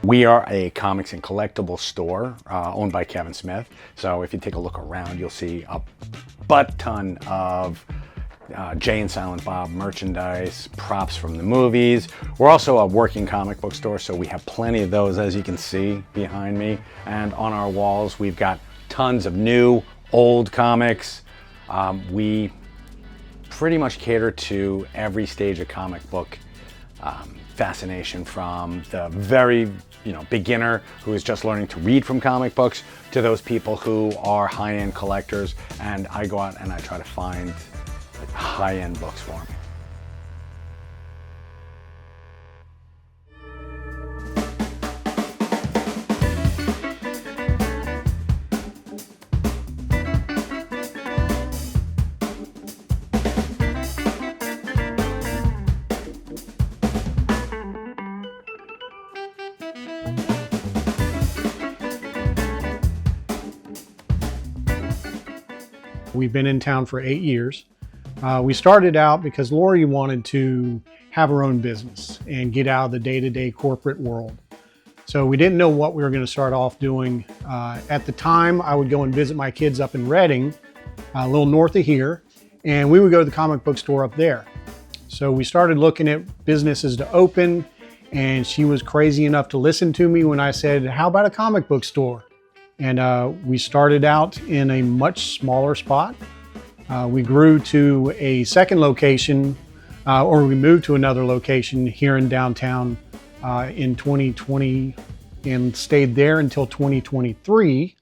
We are a comics and collectibles store owned by Kevin Smith. So if you take a look around, you'll see a butt ton of Jay and Silent Bob merchandise, props from the movies. We're also a working comic book store, so we have plenty of those, as you can see behind me. And on our walls, we've got tons of new, old comics. We pretty much cater to every stage of comic book fascination, from the very beginner who is just learning to read from comic books to those people who are high-end collectors, and I go out and I try to find high-end books for them. We've been in town for 8 years. We started out because Lori wanted to have her own business and get out of the day-to-day corporate world. So we didn't know what we were going to start off doing. At the time, I would go and visit my kids up in Reading, a little north of here, and we would go to the comic book store up there. So we started looking at businesses to open, and she was crazy enough to listen to me when I said, how about a comic book store? And we started out in a much smaller spot. We grew to a second location, or we moved to another location here in downtown in 2020 and stayed there until 2023.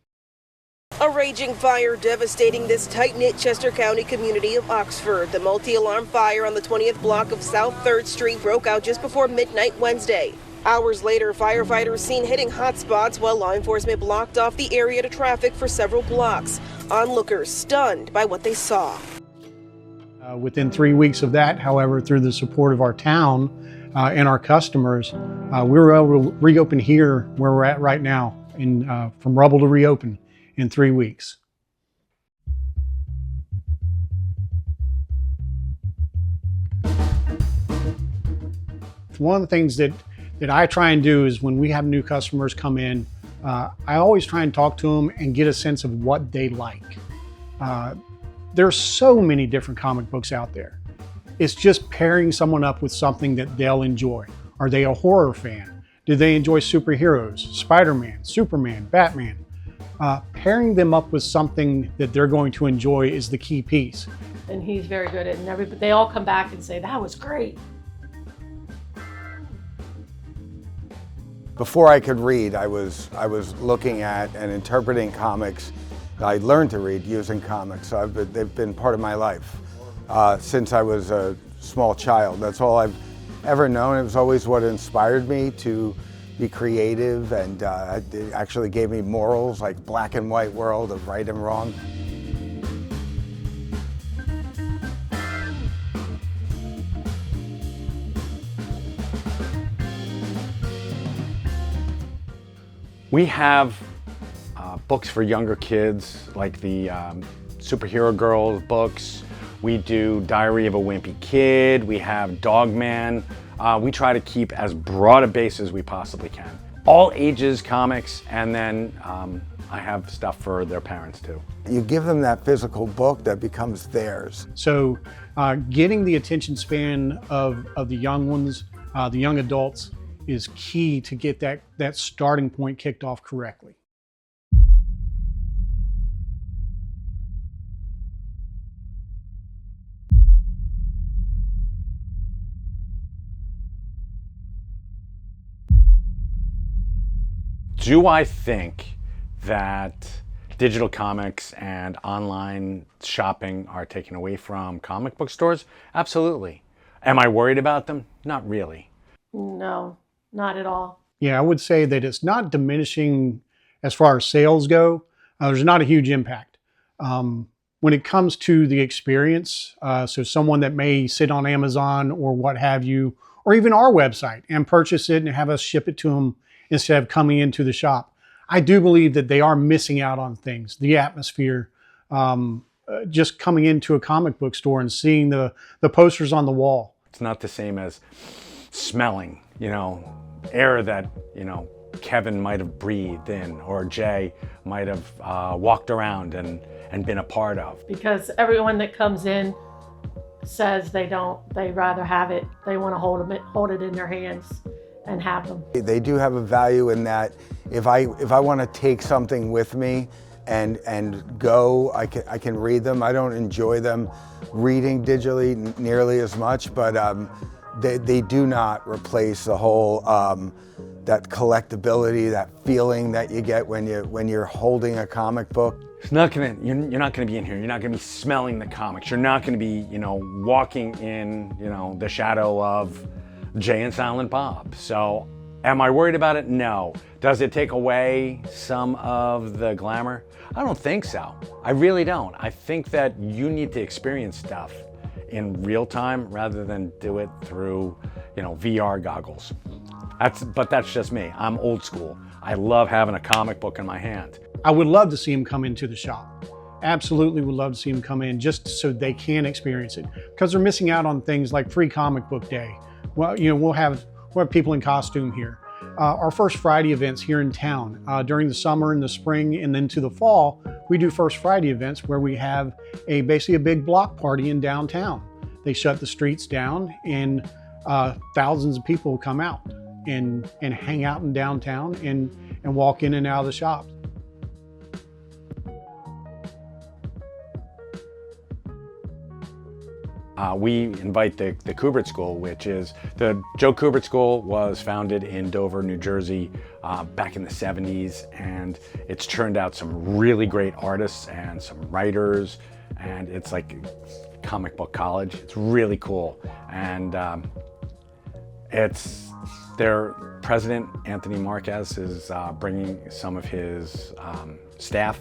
A raging fire devastating this tight-knit Chester County community of Oxford. The multi-alarm fire on the 20th block of South 3rd Street broke out just before midnight Wednesday. Hours later, firefighters seen hitting hot spots while law enforcement blocked off the area to traffic for several blocks. Onlookers stunned by what they saw. Within 3 weeks of that, however, through the support of our town and our customers, we were able to reopen here where we're at right now, from rubble to reopen in 3 weeks. One of the things that I try and do is when we have new customers come in, I always try and talk to them and get a sense of what they like. There's so many different comic books out there. It's just pairing someone up with something that they'll enjoy. Are they a horror fan? Do they enjoy superheroes? Spider-Man, Superman, Batman? Pairing them up with something that they're going to enjoy is the key piece. And he's very good at it, and they all come back and say, that was great. Before I could read, I was looking at and interpreting comics. I learned to read using comics. So they've been part of my life since I was a small child. That's all I've ever known. It was always what inspired me to be creative, and it actually gave me morals, like black and white world of right and wrong. We have books for younger kids, like the Superhero Girls books. We do Diary of a Wimpy Kid. We have Dog Man. We try to keep as broad a base as we possibly can. All ages comics, and then I have stuff for their parents too. You give them that physical book that becomes theirs. So getting the attention span of the young ones, the young adults, is key to get that starting point kicked off correctly. Do I think that digital comics and online shopping are taken away from comic book stores? Absolutely. Am I worried about them? Not really. No, not at all. Yeah, I would say that it's not diminishing as far as sales go. There's not a huge impact. When it comes to the experience, so someone that may sit on Amazon or what have you, or even our website and purchase it and have us ship it to them instead of coming into the shop, I do believe that they are missing out on things. The atmosphere, just coming into a comic book store and seeing the posters on the wall. It's not the same as smelling, air that, Kevin might have breathed in, or Jay might have walked around and been a part of. Because everyone that comes in says they rather have it. They want to hold it in their hands and have them. They do have a value in that if I want to take something with me and go, I can read them. I don't enjoy them reading digitally nearly as much, but they do not replace the whole that collectability, that feeling that you get when you're holding a comic book. You're not gonna be in here. You're not gonna be smelling the comics. You're not gonna be, walking in, the shadow of Jay and Silent Bob. So, am I worried about it? No. Does it take away some of the glamour? I don't think so. I really don't. I think that you need to experience stuff in real time rather than do it through, VR goggles. But that's just me. I'm old school. I love having a comic book in my hand. I would love to see them come into the shop. Absolutely would love to see them come in just so they can experience it, because they're missing out on things like free comic book day. Well, we'll have people in costume here. Our First Friday events here in town. During the summer and the spring and then to the fall, we do First Friday events where we have basically a big block party in downtown. They shut the streets down and thousands of people come out and hang out in downtown and walk in and out of the shops. We invite the Kubert School, which is, the Joe Kubert School was founded in Dover, New Jersey back in the 70s, and it's churned out some really great artists and some writers, and it's like comic book college. It's really cool. And it's their president, Anthony Marquez, is bringing some of his staff,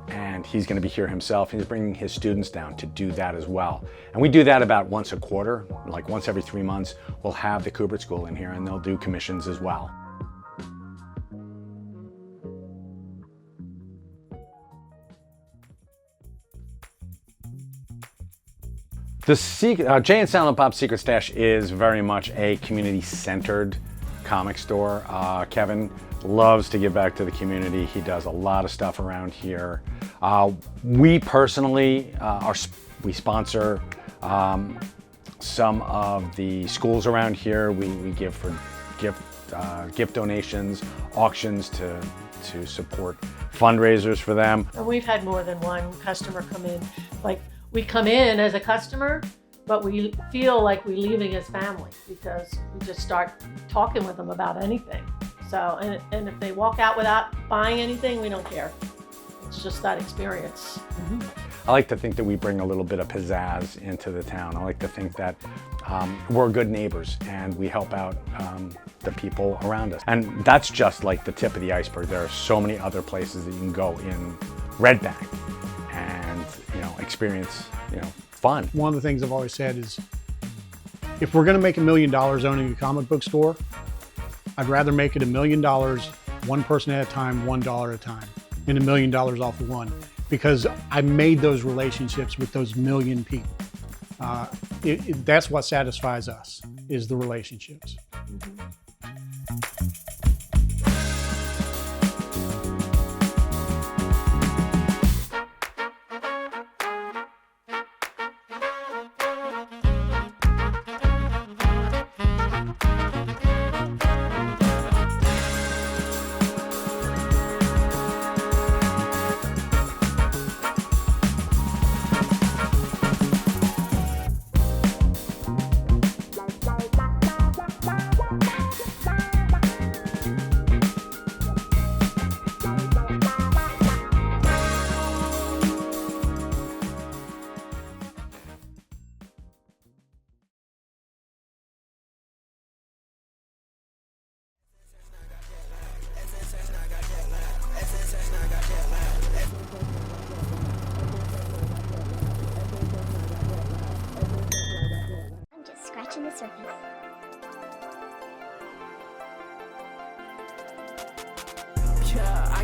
and he's going to be here himself. He's bringing his students down to do that as well. And we do that about once a quarter, like once every 3 months. We'll have the Kubert School in here, and they'll do commissions as well. The Jay and Silent Bob's Secret Stash is very much a community-centered comic store. Kevin loves to give back to the community. He does a lot of stuff around here. We personally, we sponsor some of the schools around here. We give for gift donations, auctions to support fundraisers for them. And we've had more than one customer come in. Like, we come in as a customer, but we feel like we're leaving as family because we just start talking with them about anything. So, and if they walk out without buying anything, we don't care. It's just that experience. Mm-hmm. I like to think that we bring a little bit of pizzazz into the town. I like to think that we're good neighbors and we help out the people around us. And that's just like the tip of the iceberg. There are so many other places that you can go in Red Bank and experience fun. One of the things I've always said is, if we're going to make $1 million owning a comic book store, I'd rather make it $1 million, one person at a time, $1 at a time, and $1 million off of one, because I made those relationships with those million people. That's what satisfies us, is the relationships.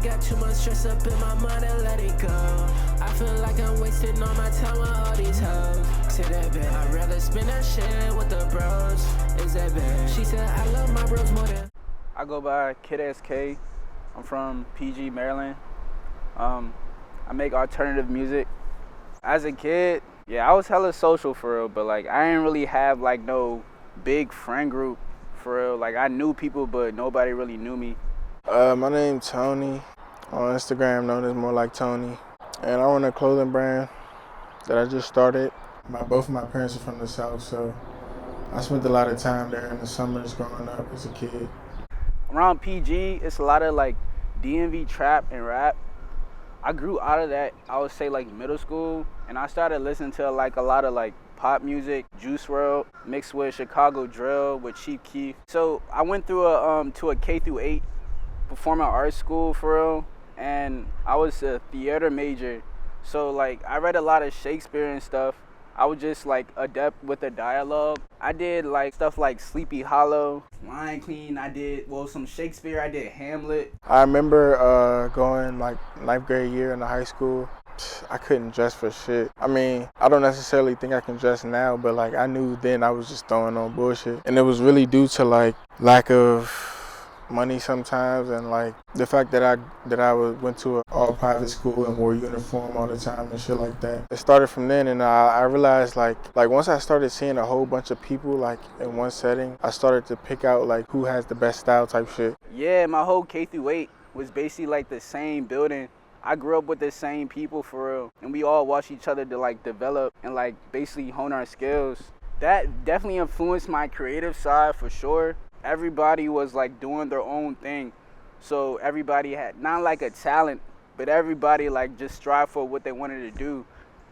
I got too much stress up in my mind and let it go. I feel like I'm wasting all my time with all these hoes. Say that bad, I'd rather spend that shit with the bros. Is that bad? She said I love my bros more than. I go by Kid SK. I'm from PG, Maryland. I make alternative music. As a kid, yeah, I was hella social for real, but like I didn't really have like no big friend group for real. Like I knew people, but nobody really knew me. My name's Tony. On Instagram, known as more like Tony. And I run a clothing brand that I just started. Both of my parents are from the South, so I spent a lot of time there in the summers growing up as a kid. Around PG, it's a lot of like DMV trap and rap. I grew out of that, I would say like middle school, and I started listening to like a lot of like pop music, Juice WRLD, mixed with Chicago drill with Chief Keef. So I went through a K through 8 performing arts school for real, and I was a theater major. So like I read a lot of Shakespeare and stuff. I was just like adept with the dialogue. I did like stuff like Sleepy Hollow, Lion King. I did some Shakespeare. I did Hamlet. I remember going like 9th grade year in the high school. I couldn't dress for shit. I mean, I don't necessarily think I can dress now, but like I knew then I was just throwing on bullshit. And it was really due to like lack of money sometimes, and like the fact that I went to an all private school and wore uniform all the time and shit like that. It started from then, and I realized like once I started seeing a whole bunch of people like in one setting, I started to pick out like who has the best style type shit. Yeah, my whole K through 8 was basically like the same building. I grew up with the same people for real, and we all watched each other to like develop and like basically hone our skills. That definitely influenced my creative side for sure. Everybody was like doing their own thing, so everybody had not like a talent, but everybody like just strive for what they wanted to do.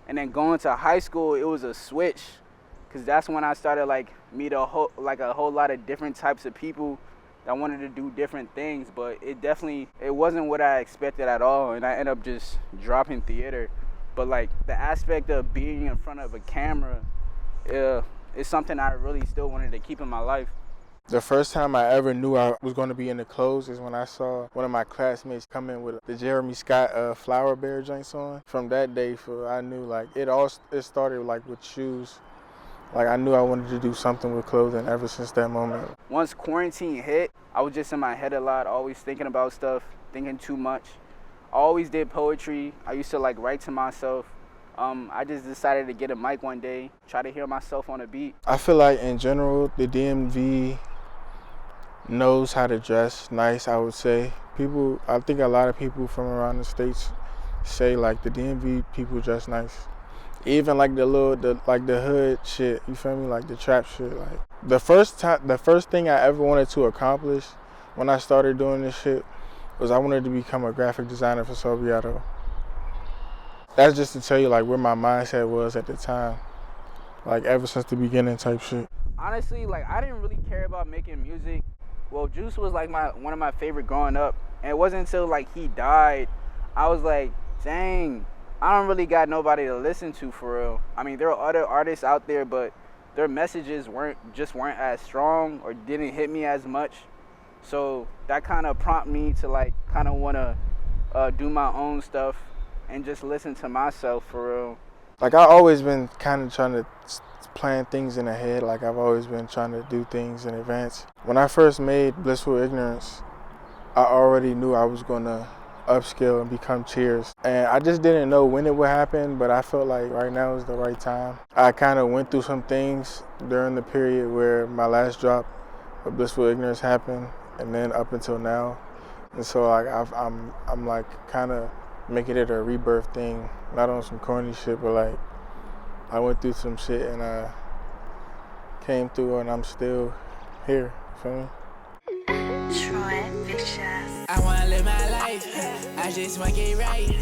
And then going to high school, it was a switch, because that's when I started like meet a whole lot of different types of people that wanted to do different things. But it wasn't what I expected at all, and I ended up just dropping theater. But like the aspect of being in front of a camera is something I really still wanted to keep in my life. The first time I ever knew I was going to be in the clothes is when I saw one of my classmates come in with the Jeremy Scott Flower Bear joints on. From that day, I knew like it started like with shoes. Like I knew I wanted to do something with clothing ever since that moment. Once quarantine hit, I was just in my head a lot, always thinking about stuff, thinking too much. I always did poetry. I used to like write to myself. I just decided to get a mic one day, try to hear myself on a beat. I feel like in general, the DMV knows how to dress nice, I would say. I think a lot of people from around the states say like the DMV people dress nice. Even like the hood shit, you feel me? Like the trap shit. Like the first thing I ever wanted to accomplish when I started doing this shit was I wanted to become a graphic designer for Sobiato. That's just to tell you like where my mindset was at the time. Like ever since the beginning type shit. Honestly, like I didn't really care about making music. Well, Juice was like one of my favorite growing up, and it wasn't until like he died, I was like, dang, I don't really got nobody to listen to for real. I mean, there are other artists out there, but their messages weren't as strong or didn't hit me as much. So that kind of prompted me to like kind of want to do my own stuff and just listen to myself for real. Like I always been kind of trying to plan things in the head. Like I've always been trying to do things in advance. When I first made Blissful Ignorance, I already knew I was gonna upskill and become Cheers. And I just didn't know when it would happen, but I felt like right now is the right time. I kind of went through some things during the period where my last drop of Blissful Ignorance happened, and then up until now. And so like I'm like kind of making it a rebirth thing, not on some corny shit, but like I went through some shit and I came through and I'm still here, you feel me? I wanna live my life, I just wanna get right.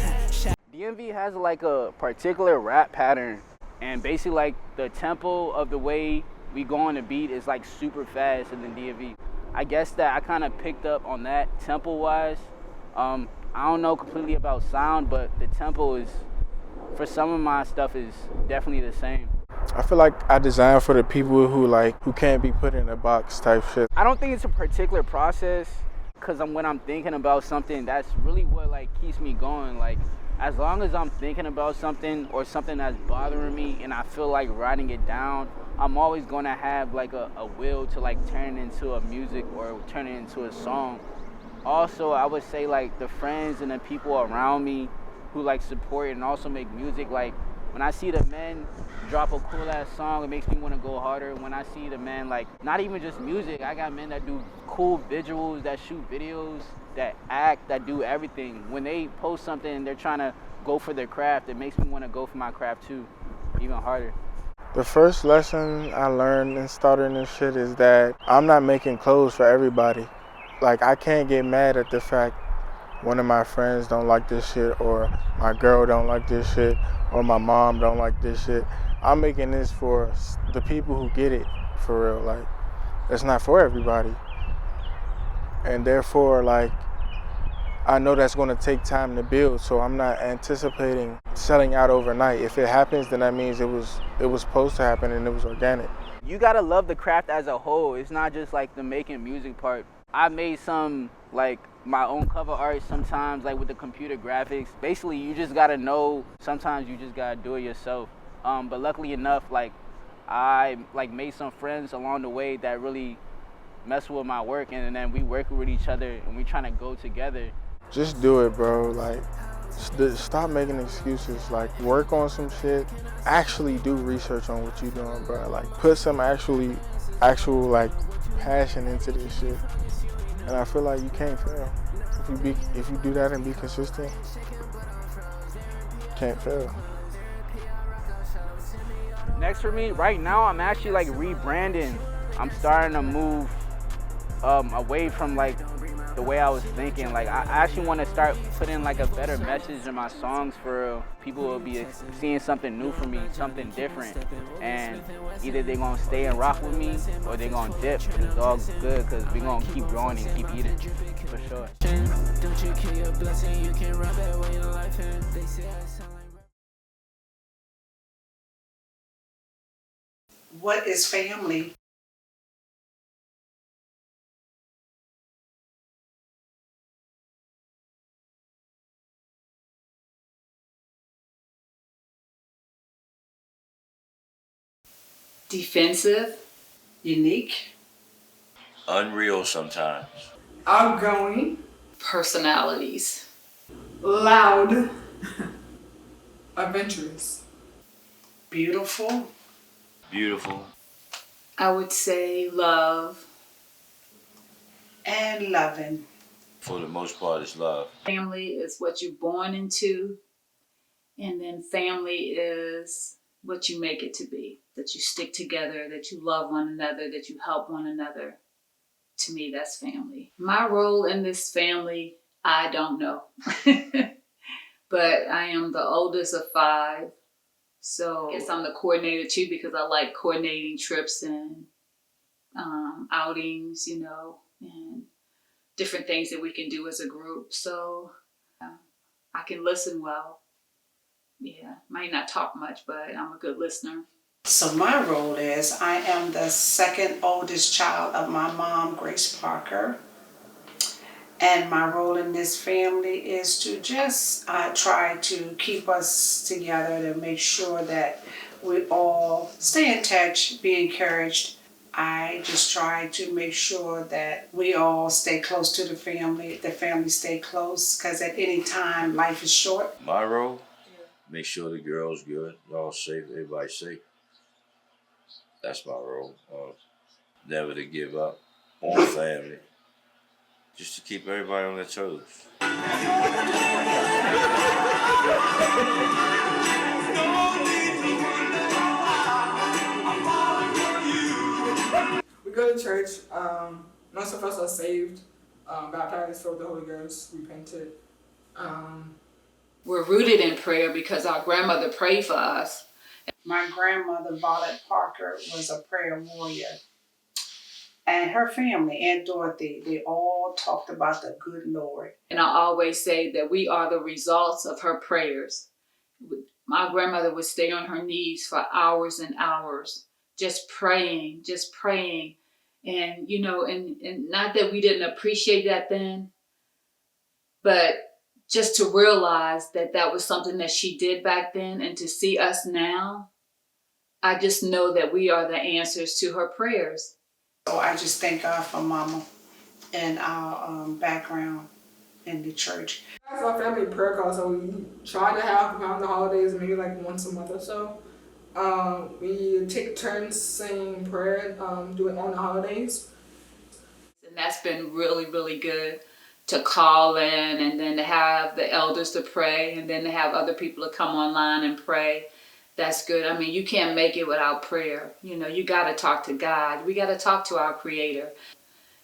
DMV has like a particular rap pattern, and basically like the tempo of the way we go on the beat is like super fast in the DMV. I guess that I kind of picked up on that tempo wise. I don't know completely about sound, but the tempo is, for some of my stuff, is definitely the same. I feel like I designed for the people who can't be put in a box type shit. I don't think it's a particular process. Because when I'm thinking about something, that's really what like keeps me going. Like, as long as I'm thinking about something or something that's bothering me and I feel like writing it down, I'm always gonna have like a will to like turn it into a music or turn it into a song. Also, I would say like the friends and the people around me who like support and also make music, like when I see the men drop a cool ass song, it makes me want to go harder. When I see the men, like, not even just music, I got men that do cool visuals, that shoot videos, that act, that do everything. When they post something and they're trying to go for their craft, it makes me want to go for my craft too, even harder. The first lesson I learned in starting this shit is that I'm not making clothes for everybody. Like, I can't get mad at the fact one of my friends don't like this shit, or my girl don't like this shit, or my mom don't like this shit. I'm making this for the people who get it, for real. Like, it's not for everybody. And therefore, like, I know that's gonna take time to build, so I'm not anticipating selling out overnight. If it happens, then that means it was supposed to happen and it was organic. You gotta love the craft as a whole. It's not just like the making music part. I made some, like, my own cover art sometimes, like with the computer graphics. Basically, you just gotta know, sometimes you just gotta do it yourself. But luckily enough, like, I like made some friends along the way that really mess with my work, and then we work with each other and we trying to go together. Just do it, bro. Like, stop making excuses. Like, work on some shit. Actually do research on what you're doing, bro. Like, put some actual like passion into this shit. And I feel like you can't fail. If you do that and be consistent, you can't fail. Next for me, right now, I'm actually like rebranding. I'm starting to move away from like the way I was thinking. Like, I actually want to start putting like a better message in my songs for real. People will be seeing something new from me, something different. And either they're going to stay and rock with me or they're going to dip. And it's all good because we're going to keep growing and keep eating, for sure. Don't you kill your blessing, you can rub it when your life ends. They say I sound like... What is family? Defensive, Unique, unreal sometimes, outgoing, personalities, loud, adventurous, beautiful, beautiful, I would say love. and loving. for the most part, it's love. Family is what you're born into, and then family is what you make it to be. That you stick together, that you love one another, that you help one another. To me, that's family. My role in this family, I don't know. But I am the oldest of 5. So I guess I'm the coordinator too, because I like coordinating trips and outings, you know, and different things that we can do as a group. So I can listen well. Yeah, might not talk much, but I'm a good listener. So my role is I am the second oldest child of my mom, Grace Parker. And my role in this family is to just try to keep us together, to make sure that we all stay in touch, be encouraged. I just try to make sure that we all stay close to the family stay close, because at any time life is short. My role, make sure the girl's good, all safe, everybody's safe. That's my role. Never to give up on family. Just to keep everybody on their toes. We go to church. Most of us are saved, baptized, filled with the Holy Ghost, repented. We're rooted in prayer because our grandmother prayed for us. My grandmother, Violet Parker, was a prayer warrior. And her family, Aunt Dorothy, they all talked about the good Lord. And I always say that we are the results of her prayers. My grandmother would stay on her knees for hours and hours, just praying. And, you know, and not that we didn't appreciate that then, but just to realize that that was something that she did back then, and to see us now, I just know that we are the answers to her prayers. So I just thank God for Mama and our background in the church. That's our family prayer call, so we try to have around the holidays, maybe like once a month or so. We take turns saying prayer, do it on the holidays. And that's been really, really good, to call in and then to have the elders to pray and then to have other people to come online and pray. That's good. I mean, you can't make it without prayer. You know, you got to talk to God. We got to talk to our Creator.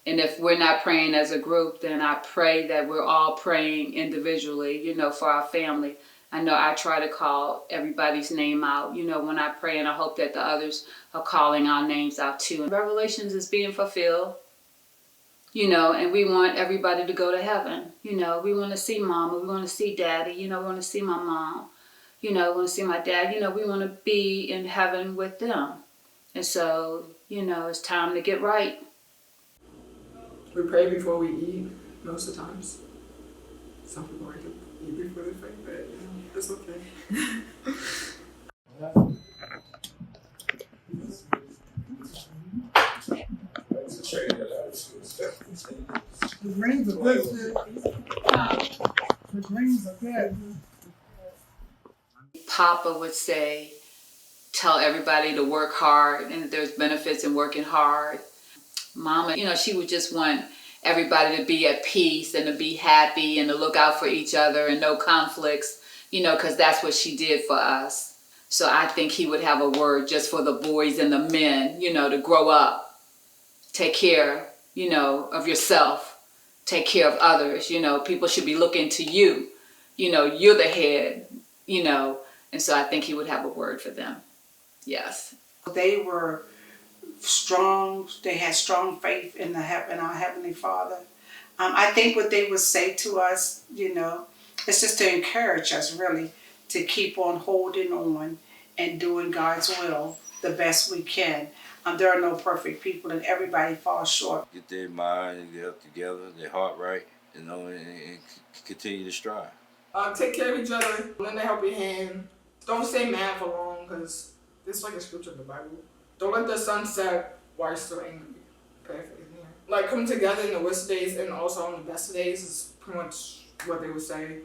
And if we're not praying as a group, then I pray that we're all praying individually, you know, for our family. I know I try to call everybody's name out, you know, when I pray, and I hope that the others are calling our names out too. And Revelations is being fulfilled, you know, and we want everybody to go to heaven. You know, we want to see Mama, we want to see Daddy, you know, we want to see my mom, you know, we want to see my dad, you know, we want to be in heaven with them. And so, you know, it's time to get right. We pray before we eat most of the times. Some people like to eat before they pray, but you know, it's okay. The greens are good. The greens are good. Papa would say, tell everybody to work hard, and there's benefits in working hard. Mama, you know, she would just want everybody to be at peace and to be happy and to look out for each other and no conflicts, you know, because that's what she did for us. So I think he would have a word just for the boys and the men, you know, to grow up, take care, you know, of yourself, take care of others. You know, people should be looking to you. You know, you're the head, you know, and so I think he would have a word for them. Yes. They were strong. They had strong faith in our Heavenly Father. I think what they would say to us, you know, is just to encourage us really to keep on holding on and doing God's will the best we can. There are no perfect people, and everybody falls short. Get their mind and get up together, their heart right, you know, and continue to strive. Take care of each other. Lend a helping hand. Don't stay mad for long, because this is like a scripture in the Bible. Don't let the sun set while you're still angry. Perfect. Yeah. Like, come together in the worst days and also on the best days is pretty much what they would say.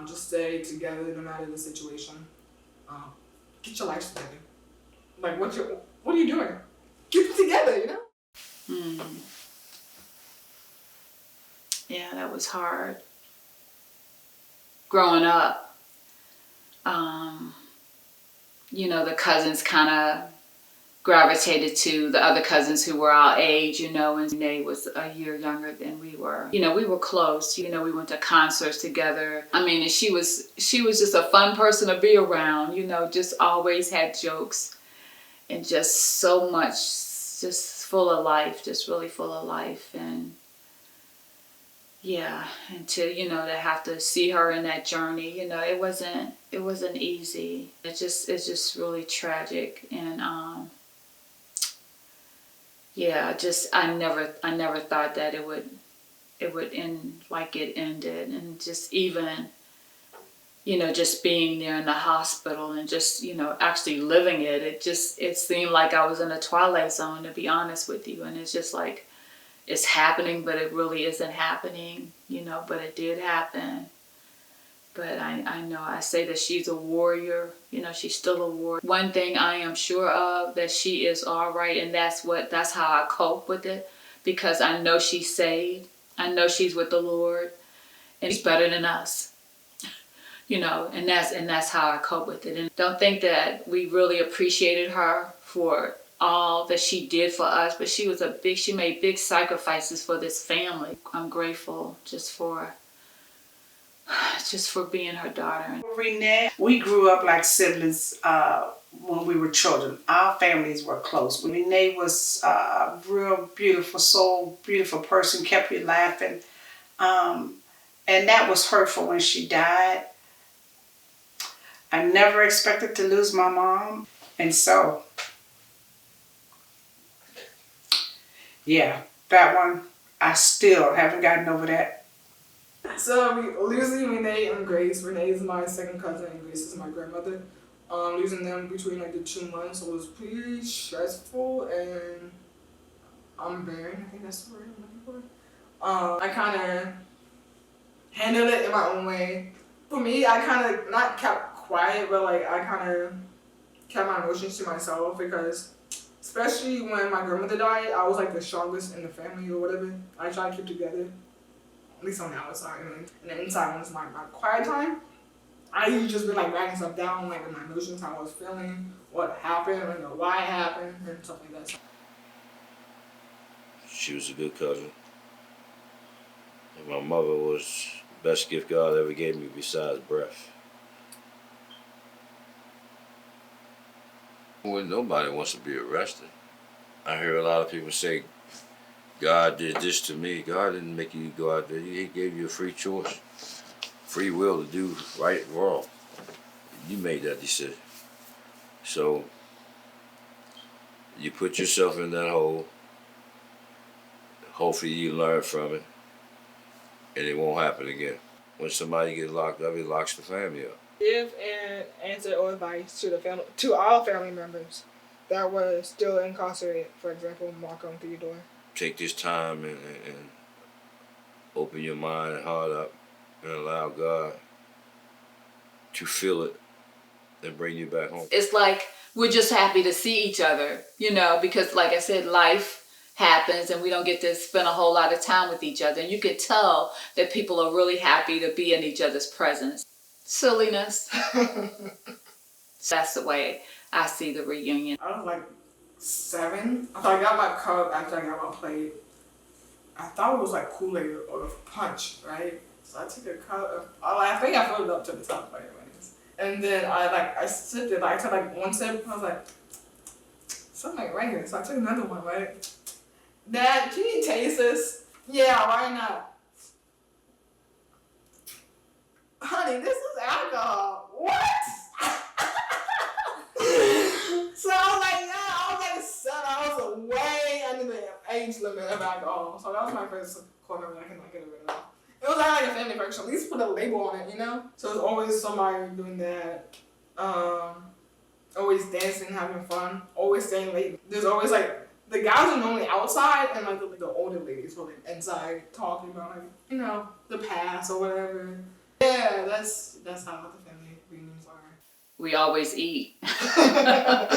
Just stay together no matter the situation. Get your lives together. Like, what are you doing? Get it together, you know? Yeah, that was hard. Growing up, you know, the cousins kind of gravitated to the other cousins who were our age, you know, and Renee was a year younger than we were. You know, we were close. You know, we went to concerts together. I mean, and she was just a fun person to be around, you know, just always had jokes and just so much, just full of life, just really full of life. And yeah, and to, you know, to have to see her in that journey, you know, it wasn't easy. It's just really tragic. And yeah, I never thought that it would end like it ended. And just even, you know, just being there in the hospital and just, you know, actually living it, it seemed like I was in a twilight zone, to be honest with you. And it's just like, it's happening, but it really isn't happening, you know, but it did happen. But I know I say that she's a warrior, you know, she's still a warrior. One thing I am sure of, that she is all right, and that's how I cope with it, because I know she's saved. I know she's with the Lord, and He's better than us, you know, and that's how I cope with it. And don't think that we really appreciated her for all that she did for us, but she made big sacrifices for this family. I'm grateful just for being her daughter. Renee, we grew up like siblings when we were children. Our families were close. Renee was a real beautiful soul, beautiful person, kept you laughing. And that was hurtful when she died. I never expected to lose my mom. And so Yeah, that one, I still haven't gotten over that. So losing Renee and Grace. Renee is my second cousin and Grace is my grandmother. Losing them between like the 2 months was pretty stressful and unbearing. I think that's the word I'm looking for. I kind of handled it in my own way. For me, I kind of not kept quiet, but like I kind of kept my emotions to myself because, especially when my grandmother died, I was like the strongest in the family or whatever. I tried to keep together, at least on the outside, and the inside when it's my quiet time. I usually just been like writing stuff down, like my emotions, how I was feeling, what happened, why it happened, and stuff like that. She was a good cousin. And my mother was the best gift God ever gave me besides breath. Well, nobody wants to be arrested. I hear a lot of people say, God did this to me. God didn't make you go out there. He gave you a free choice, free will to do right and wrong. You made that decision. So you put yourself in that hole. Hopefully you learn from it, and it won't happen again. When somebody gets locked up, it locks the family up. Give an answer or advice to the family, to all family members that were still incarcerated. For example, Marco and Theodore. Take this time and open your mind and heart up and allow God to feel it and bring you back home. It's like we're just happy to see each other, you know, because like I said, life happens and we don't get to spend a whole lot of time with each other. And you can tell that people are really happy to be in each other's presence. Silliness. That's the way I see the reunion. I was like 7. So I got my cup after I got my plate. I thought it was like Kool-Aid or punch, right? So I took a cup. I think I filled it up to the top, by anyways. And then I sipped it. I took like one sip. I was like, something right here. So I took another one, right? Dad, can you taste this? Yeah, why not? Honey, this is alcohol. What? So I was like, yeah, I was like 7. I was way under the age limit of alcohol. So that was my first corner that I can like get rid of. It was like a family function. At least put a label on it, you know? So there's always somebody doing that. Always dancing, having fun, always staying late. There's always like, the guys are normally outside and like the older ladies were like inside talking about like, you know, the past or whatever. Yeah, that's how the family reunions are. We always eat. Yeah.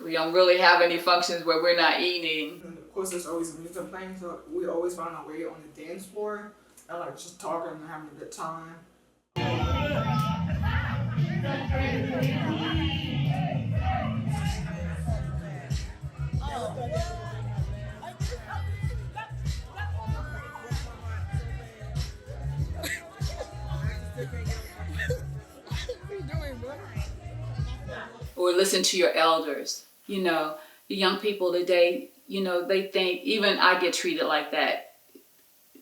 We don't really have any functions where we're not eating. And of course, there's always music playing, so we always find our way on the dance floor and like just talking and having a good time. Or listen to your elders. You know, the young people today, you know, they think, even I get treated like that.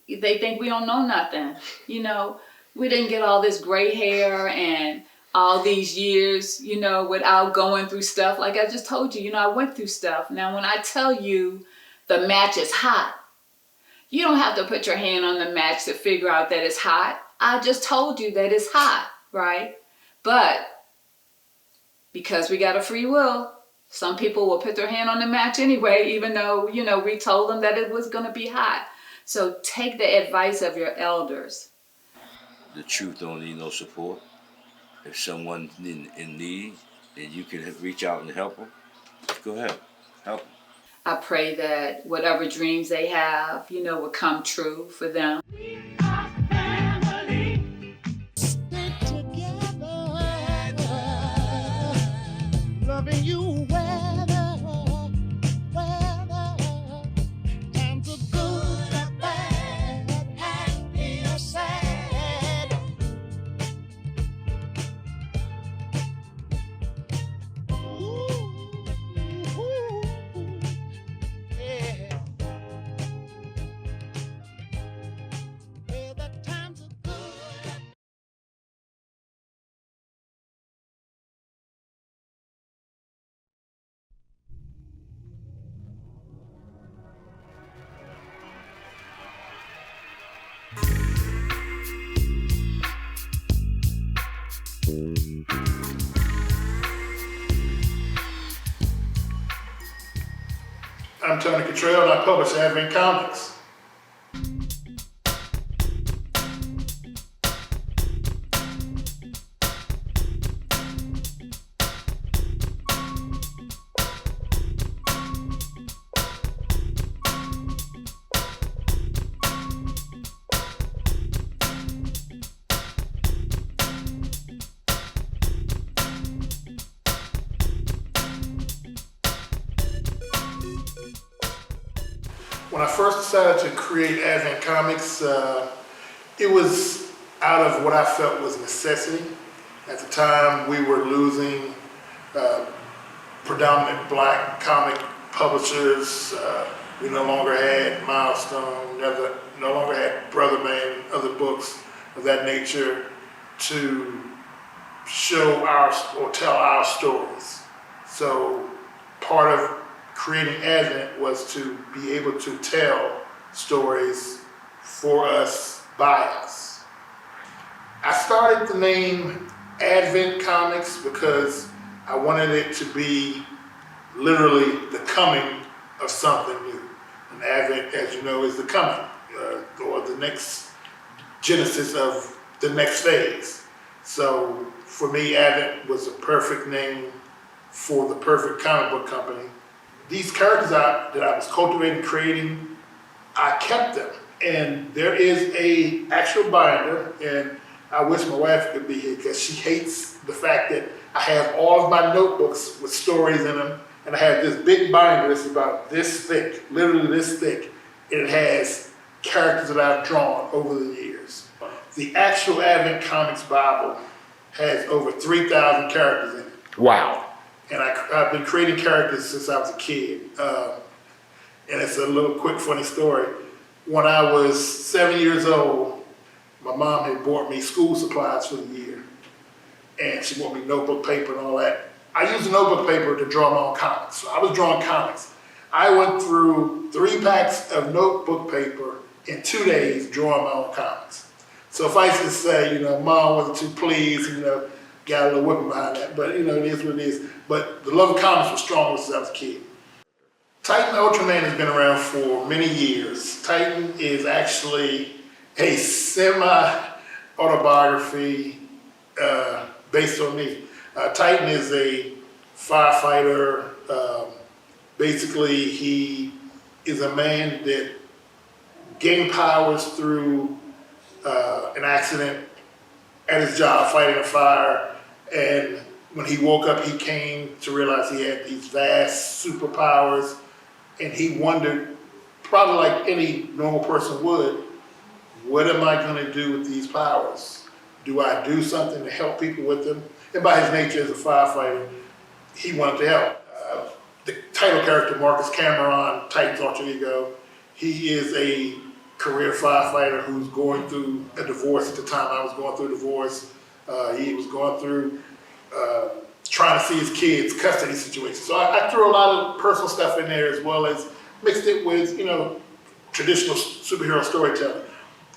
They think we don't know nothing. You know, we didn't get all this gray hair and all these years, you know, without going through stuff. Like I just told you, you know, I went through stuff. Now, when I tell you the match is hot, you don't have to put your hand on the match to figure out that it's hot. I just told you that it's hot, right? But because we got a free will, some people will put their hand on the match anyway, even though, you know, we told them that it was going to be hot. So take the advice of your elders. The truth don't need no support. If someone's in need and you can reach out and help them, go ahead, help them. I pray that whatever dreams they have, you know, will come true for them. Loving you weather, times are good or bad, happy or sad. Ooh, yeah. I'm Tony Cottrell and I publish Advent Comics. When I first decided to create Advent Comics, it was out of what I felt was necessity. At the time, we were losing predominant black comic publishers. We no longer had Milestone, no longer had Brother Man, other books of that nature to show our or tell our stories. So part of creating Advent was to be able to tell stories for us, by us. I started the name Advent Comics because I wanted it to be literally the coming of something new. And Advent, as you know, is the coming, or the next genesis of the next phase. So for me, Advent was a perfect name for the perfect comic book company. These characters that I was cultivating, creating, I kept them. And there is a actual binder, and I wish my wife could be here because she hates the fact that I have all of my notebooks with stories in them, and I have this big binder that's about this thick, literally this thick, and it has characters that I've drawn over the years. The actual Advent Comics Bible has over 3,000 characters in it. Wow. And I've been creating characters since I was a kid. And it's a little quick funny story. When I was 7 years old, my mom had bought me school supplies for the year. And she bought me notebook paper and all that. I used the notebook paper to draw my own comics. So I was drawing comics. I went through 3 packs of notebook paper in 2 days drawing my own comics. So if I used to say, Mom wasn't too pleased, got a little whipping behind that, but it is what it is. But the love of comics was strong since I was a kid. Titan Ultraman has been around for many years. Titan is actually a semi-autobiography based on me. Titan is a firefighter. Basically, he is a man that gained powers through an accident at his job fighting a fire, and when he woke up, he came to realize he had these vast superpowers, and he wondered, probably like any normal person would, what am I going to do with these powers? Do I do something to help people with them? And by his nature as a firefighter, he wanted to help. The title character, Marcus Cameron, Titan's alter ego, he is a career firefighter who's going through a divorce at the time I was going through a divorce. He was going through trying to see his kids' custody situation. So I threw a lot of personal stuff in there as well as mixed it with, traditional superhero storytelling.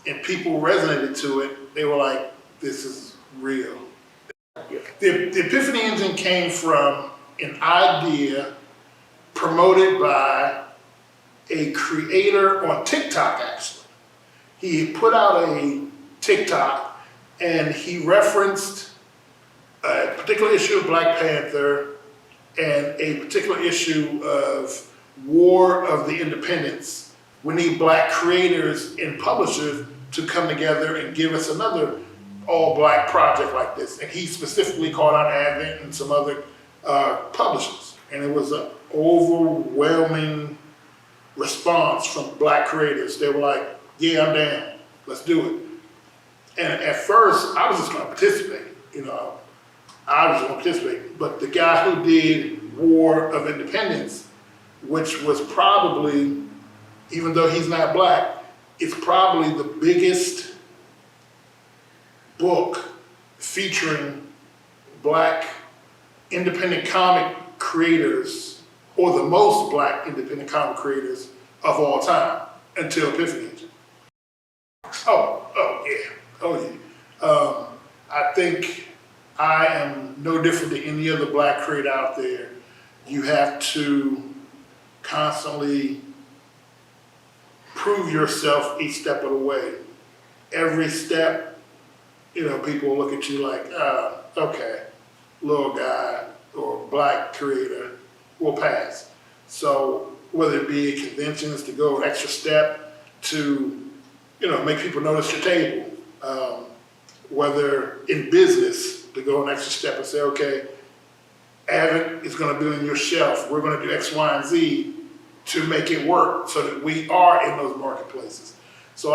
And people resonated to it. They were like, this is real. The Epiphany engine came from an idea promoted by a creator on TikTok, actually. He put out a TikTok and he referenced a particular issue of Black Panther and a particular issue of War of the Independents. We need Black creators and publishers to come together and give us another all-Black project like this. And he specifically called out Advent and some other publishers. And it was an overwhelming response from Black creators. They were like, yeah, I'm down, let's do it. And at first, I was just gonna participate, I was gonna participate. But the guy who did War of Independence, which was probably, even though he's not Black, it's probably the biggest book featuring Black independent comic creators, or the most Black independent comic creators of all time, until Epiphany Engine. Oh yeah. I think I am no different than any other black creator out there. You have to constantly prove yourself each step of the way. Every step, people look at you like, okay, little guy or black creator will pass. So whether it be at conventions to go an extra step to, make people notice your table, whether in business to go an extra step and say, okay, Avid is going to be on your shelf. We're going to do X, Y, and Z to make it work so that we are in those marketplaces. So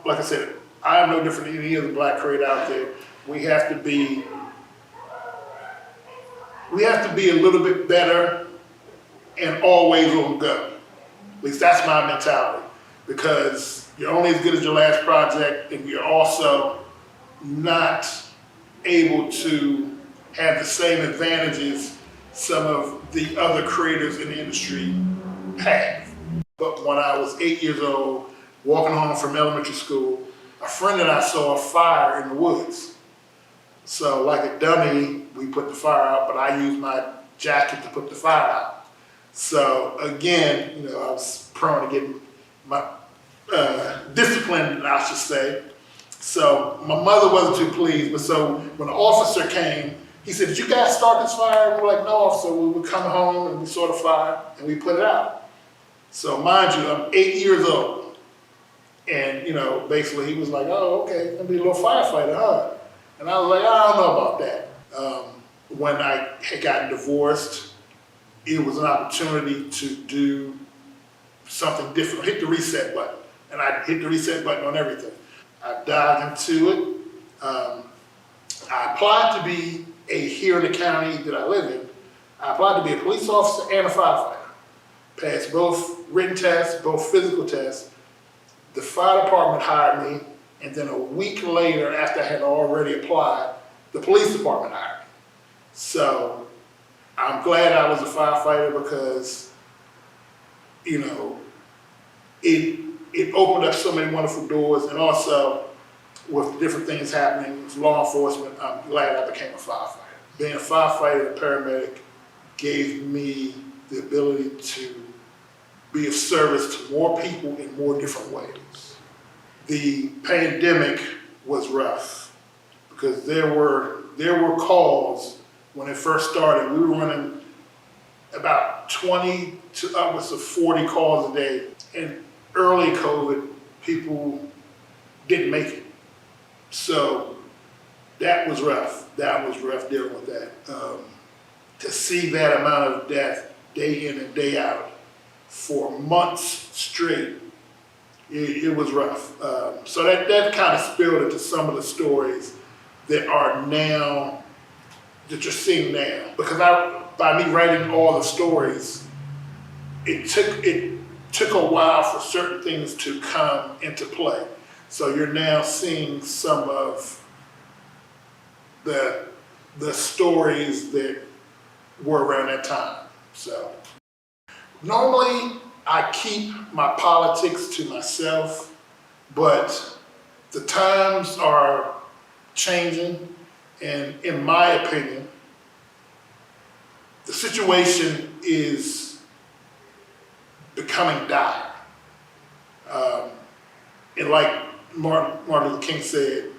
like I said, I am no different than any other black creator out there. We have to be a little bit better and always on go. At least that's my mentality, because you're only as good as your last project, and you're also not able to have the same advantages some of the other creators in the industry have. But when I was 8 years old, walking home from elementary school, a friend and I saw a fire in the woods. So like a dummy, we put the fire out, but I used my jacket to put the fire out. So again, I was prone to getting my disciplined, I should say. So my mother wasn't too pleased, but so when the officer came, he said, "Did you guys start this fire?" And we're like, "No, officer, we would come home and we saw the fire and we put it out." So mind you, I'm 8 years old. And, basically he was like, "Oh, okay, gonna be a little firefighter, huh?" And I was like, "I don't know about that." When I had gotten divorced, it was an opportunity to do something different, hit the reset button. And I hit the reset button on everything. I dived into it. I applied to be here in the county that I live in, I applied to be a police officer and a firefighter. Passed both written tests, both physical tests. The fire department hired me, and then a week later, after I had already applied, the police department hired me. So I'm glad I was a firefighter because, it opened up so many wonderful doors, and also with different things happening with law enforcement, I'm glad I became a firefighter. Being a firefighter and a paramedic gave me the ability to be of service to more people in more different ways. The pandemic was rough because there were calls when it first started. We were running about 20 to upwards of 40 calls a day. And early COVID, people didn't make it. So that was rough. That was rough dealing with that. To see that amount of death day in and day out for months straight, it was rough. So that kind of spilled into some of the stories that you're seeing now. Because by me writing all the stories, it took a while for certain things to come into play. So you're now seeing some of the stories that were around that time. So normally I keep my politics to myself, but the times are changing, and in my opinion, the situation is becoming dire. And like Martin Luther King said,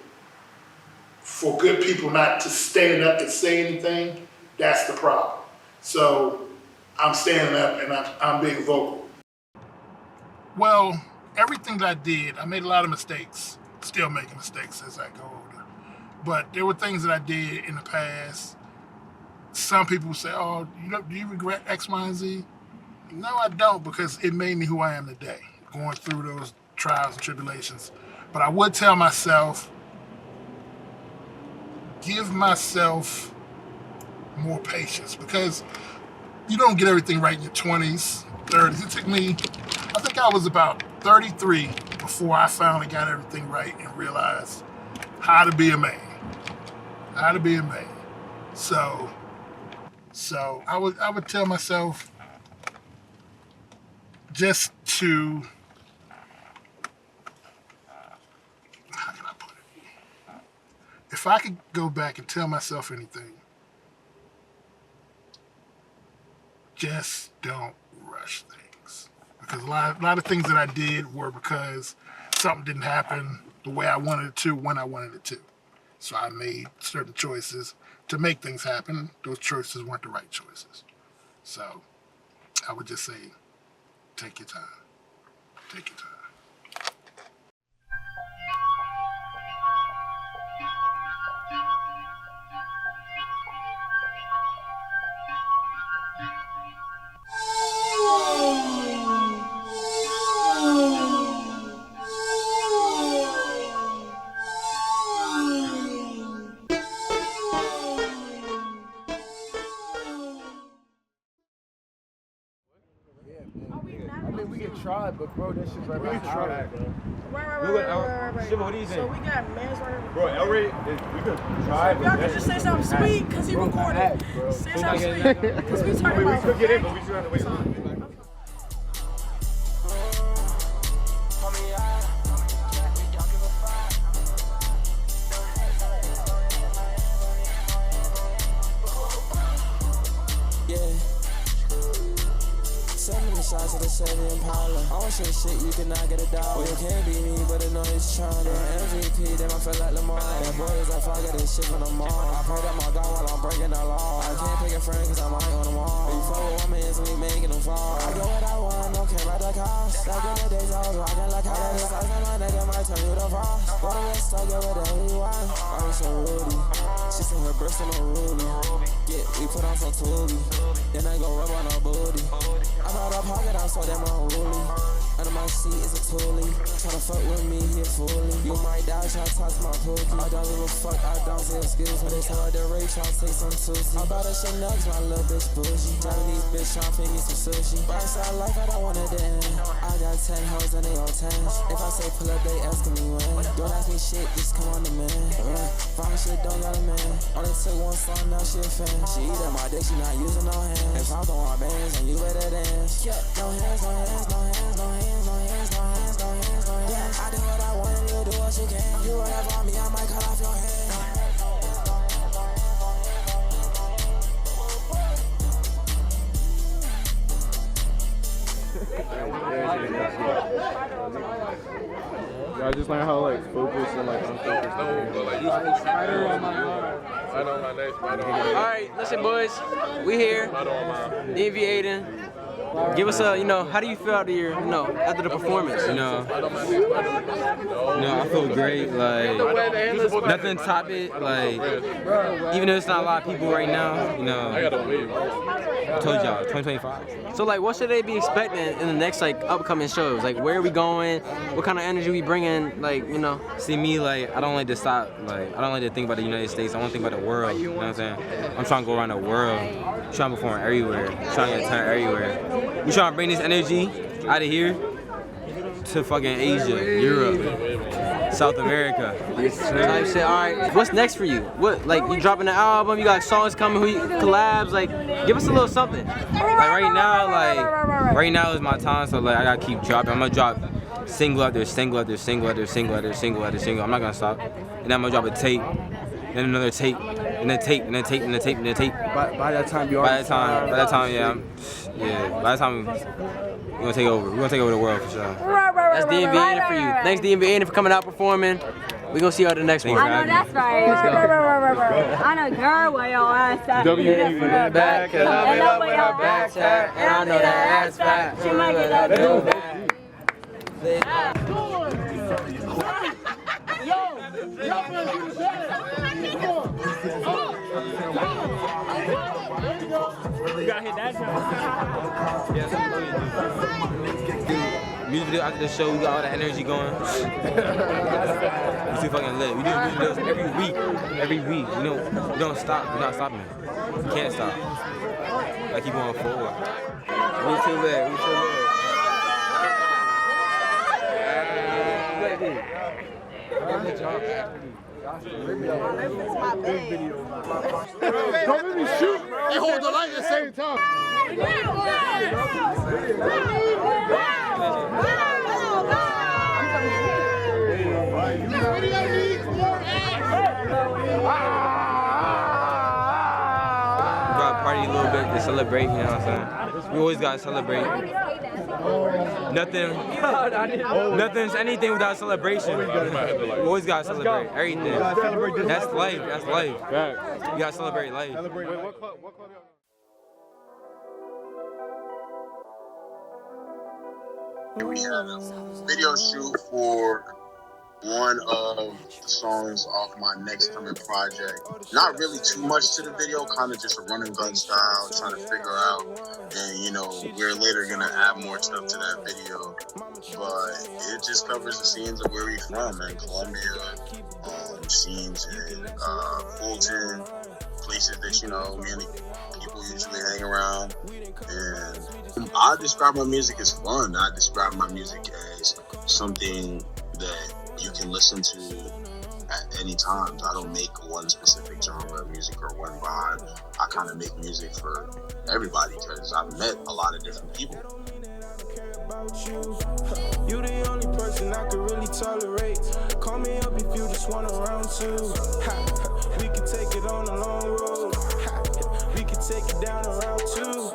for good people not to stand up and say anything, that's the problem. So I'm standing up and I'm being vocal. Well, everything that I did, I made a lot of mistakes, still making mistakes as I go older. But there were things that I did in the past. Some people say, "Oh, do you regret X, Y, and Z?" No, I don't, because it made me who I am today, going through those trials and tribulations. But I would tell myself, give myself more patience, because you don't get everything right in your 20s, 30s. It took me, I think I was about 33 before I finally got everything right and realized how to be a man. How to be a man. So I would tell myself just to, how can I put it? if I could go back and tell myself anything, just don't rush things. Because a lot of things that I did were because something didn't happen the way I wanted it to, when I wanted it to. So I made certain choices to make things happen. Those choices weren't the right choices. So I would just say, take your time. Take your time. I mean, we can try, but bro, that shit's right back. Right. Shiva, what do you think? So we got mans right here. Bro, Elray, we could try, but Y'all can just say something sweet because he recorded. Say something sweet because we talking about. We could get in, but we still have to wait. Shots of the Chevy Impala. I don't say shit, you cannot get a dollar. You can't beat me, but I know he's trying to. MVP, damn, I feel like Lamar. That boy is like, fuck, I got this shit from the mall. I pray that my God while I'm breaking the law. I can't pick a friend cause I'm high on the wall. You fuck with women, so we making them fall. I get what I want, no care about the cost. Back in the days, I was rocking like I was size on my nigga, might turn you to frost. Go to West, I get whatever you want. I'm so Rudy. She seen her breast on a Ruby. Yeah, we put on some Tubi. Then I go rub on her booty. I'm out of pocket, I'm so damn unruly. Under my seat is a toolie. Tryna fuck with me, he a foolie. You might die, tryna talk to my pookie. I don't give a fuck, I don't say excuse me. They tell her the race, tryna take some Tuesday. I bought her shit nugs, my little bitch bougie. Japanese bitch tryna feed me some sushi. Outside life, I don't want it to end. I got 10 hoes and they all 10s. If I say pull up, they asking me when. Don't ask me shit, just come on the man. Fine shit, don't got a man. Only took one song, now she a fan. She eat up my dick, she not using no hands. If I'm throwing bands, then you better dance. Yeah, no hands, no hands, no hands, no hands. No hands, no hands, no hands, no hands. I do what I want and you do what you can. You run up on me, I might cut off your hand. I just learned how like focus and like unfocus. Spider on my arm. Spider on my neck. Spider on my neck. All right, listen, boys. We here. Spider on my DMV Aiden. Give us a, how do you feel after your, after the performance? I feel great. Like, nothing top it. Like, even though it's not a lot of people right now, I told y'all, 2025. So, like, what should they be expecting in the next, upcoming shows? Like, where are we going? What kind of energy we bringing? Like, See, me, like, I don't like to stop. Like, I don't like to think about the United States. I want to think about the world. You know what I'm saying? I'm trying to go around the world. I'm trying to perform everywhere. I'm trying to get turned everywhere. We trying to bring this energy out of here to fucking Asia, Europe, South America. Type shit. All right, what's next for you? What, you dropping an album? You got songs coming? Collabs? Like, give us a little something. Right now is my time. So I gotta keep dropping. I'm gonna drop single after single after single after single after single after single. I'm not gonna stop. And then I'm gonna drop a tape, then another tape, and then tape, and then tape, and then tape, and then tape. By that time, By that time, by the time we're gonna take over. We're gonna take over the world for sure. That's DMV Aiden for you. Thanks DMV Aiden for coming out performing. We're gonna see you at the next one. I know that's right. I know, girl, where your ass at. W in the back, and I love where your back's at, and I know that ass fat. She might get that new back. You gotta hit that music video after the show, we got all the energy going. We too fucking lit. We do music videos every week. We don't stop. We're not stopping. We can't stop. I keep going forward. We too lit. Don't make me shoot and hold the light at the same time. This video needs more action. gotta party a little bit to celebrate, you know what I'm saying? We always gotta celebrate. Nothing's anything without celebration. We always gotta celebrate everything. That's life, that's life. You gotta celebrate life. We had a video shoot for one of the songs off my next coming project. Not really too much to the video, kind of just a run and gun style, trying to figure out. And you know, we're later gonna add more stuff to that video. But it just covers the scenes of where we from in Colombia, scenes in Fulton, places that, you know, me and the people usually hang around. And I describe my music as fun. I describe my music as something that you can listen to at any time. I don't make one specific genre of music or one vibe. I kind of make music for everybody because I've met a lot of different people. You the only person I could really tolerate. Call me up if you just want a round two. We can take it on a long road. We can take it down a round two.